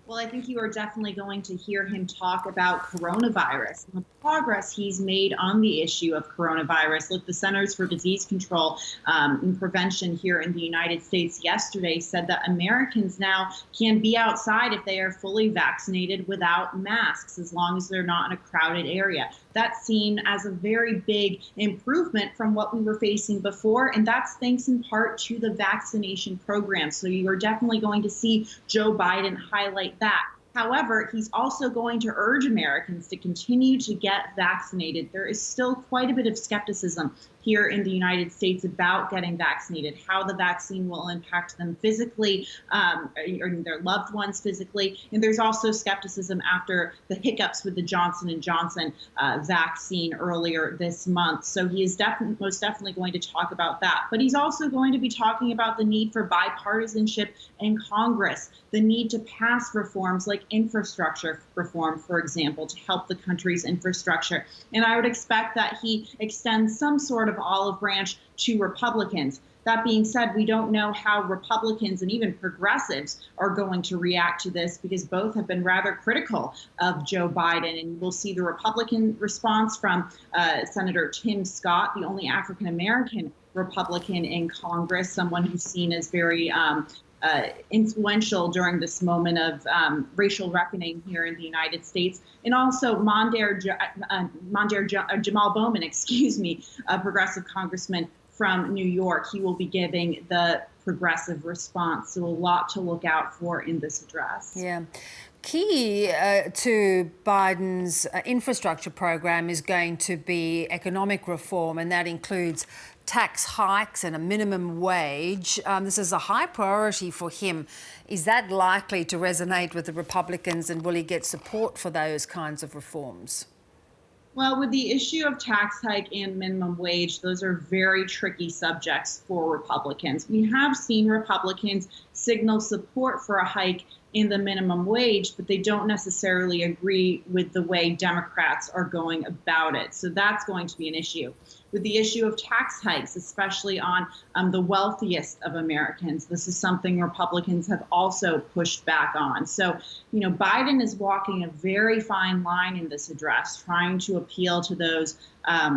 Well, I think you are definitely going to hear him talk about coronavirus and the progress he's made on the issue of coronavirus. Look, the Centers for Disease Control and Prevention here in the United States yesterday said that Americans now can be outside if they are fully vaccinated without masks, as long as they're not in a crowded area. That's seen as a very big improvement from what we were facing before, and that's thanks in part to the vaccination program. So you are definitely going to see Joe Biden highlight that. However, he's also going to urge Americans to continue to get vaccinated. There is still quite a bit of skepticism here in the United States about getting vaccinated, how the vaccine will impact them physically, or their loved ones physically. And there's also skepticism after the hiccups with the Johnson & Johnson vaccine earlier this month. So he is most definitely going to talk about that. But he's also going to be talking about the need for bipartisanship in Congress, the need to pass reforms like infrastructure reform, for example, to help the country's infrastructure. And I would expect that he extends some sort of olive branch to Republicans. That being said, we don't know how Republicans and even progressives are going to react to this, because both have been rather critical of Joe Biden. And we'll see the Republican response from Senator Tim Scott, the only African-American Republican in Congress, someone who's seen as very influential during this moment of racial reckoning here in the United States. And also Jamal Bowman, a progressive congressman from New York. He will be giving the progressive response. So a lot to look out for in this address. Yeah. Key to Biden's infrastructure program is going to be economic reform, and that includes tax hikes and a minimum wage. This is a high priority for him. Is that likely to resonate with the Republicans, and will he get support for those kinds of reforms? Well, with the issue of tax hike and minimum wage, those are very tricky subjects for Republicans. We have seen Republicans signal support for a hike in the minimum wage, but they don't necessarily agree with the way Democrats are going about it. So that's going to be an issue. With the issue of tax hikes, especially on the wealthiest of Americans, this is something Republicans have also pushed back on. So, Biden is walking a very fine line in this address, trying to appeal to those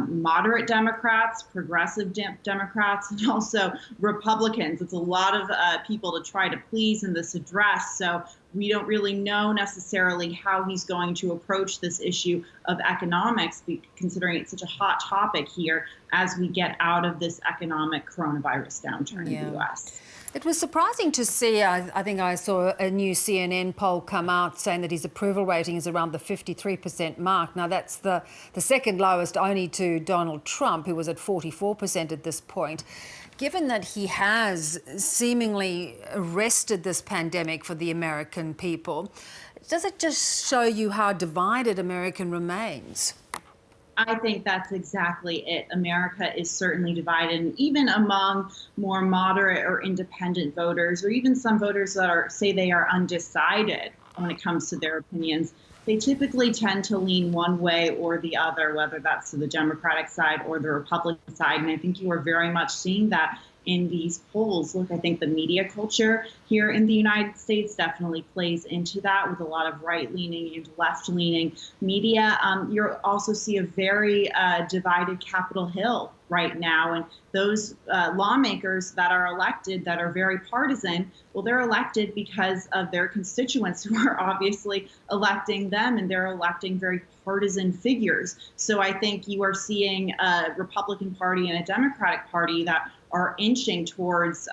moderate Democrats, progressive Democrats, and also Republicans. It's a lot of people to try to please in this address. So we don't really know necessarily how he's going to approach this issue of economics, considering it's such a hot topic here as we get out of this economic coronavirus downturn in the U.S. It was surprising to see, I think I saw a new CNN poll come out saying that his approval rating is around the 53% mark. Now, that's the second lowest only to Donald Trump, who was at 44% at this point. Given that he has seemingly arrested this pandemic for the American people, does it just show you how divided America remains? I think that's exactly it. America is certainly divided, and even among more moderate or independent voters, or even some voters that say they are undecided when it comes to their opinions, they typically tend to lean one way or the other, whether that's to the Democratic side or the Republican side. And I think you are very much seeing that in these polls. Look, I think the media culture here in the United States definitely plays into that, with a lot of right-leaning and left-leaning media. You also see a very divided Capitol Hill right now, and those lawmakers that are elected that are very partisan, well, they're elected because of their constituents who are obviously electing them, and they're electing very partisan figures. So I think you are seeing a Republican Party and a Democratic Party that are inching towards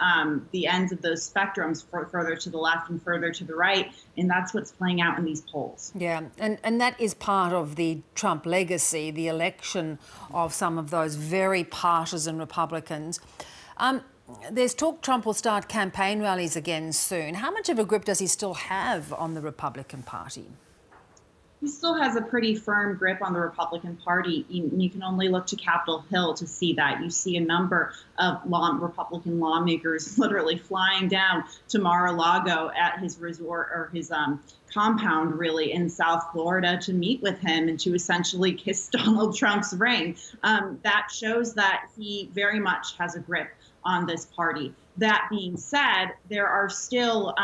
the ends of those spectrums, further to the left and further to the right. And that's what's playing out in these polls. Yeah, and that is part of the Trump legacy, the election of some of those very partisan Republicans. There's talk Trump will start campaign rallies again soon. How much of a grip does he still have on the Republican Party? He still has a pretty firm grip on the Republican Party. You can only look to Capitol Hill to see that. You see a number of Republican lawmakers literally flying down to Mar-a-Lago at his resort, or his compound, really, in South Florida to meet with him and to essentially kiss Donald Trump's ring. That shows that he very much has a grip on this party. That being said, there are still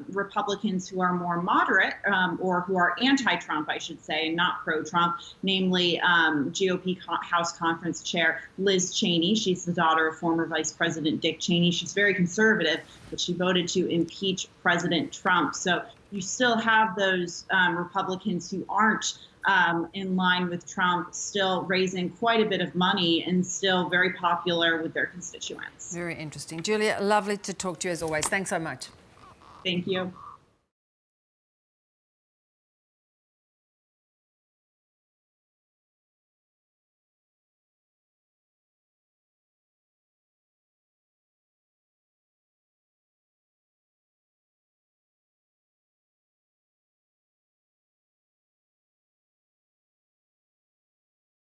Republicans who are more moderate or who are anti-Trump, I should say, and not pro-Trump, namely GOP House Conference Chair Liz Cheney. She's the daughter of former Vice President Dick Cheney. She's very conservative, but she voted to impeach President Trump. So you still have those Republicans who aren't in line with Trump, still raising quite a bit of money and still very popular with their constituents. Very interesting. Julia, lovely to talk to you as always. Thanks so much. Thank you.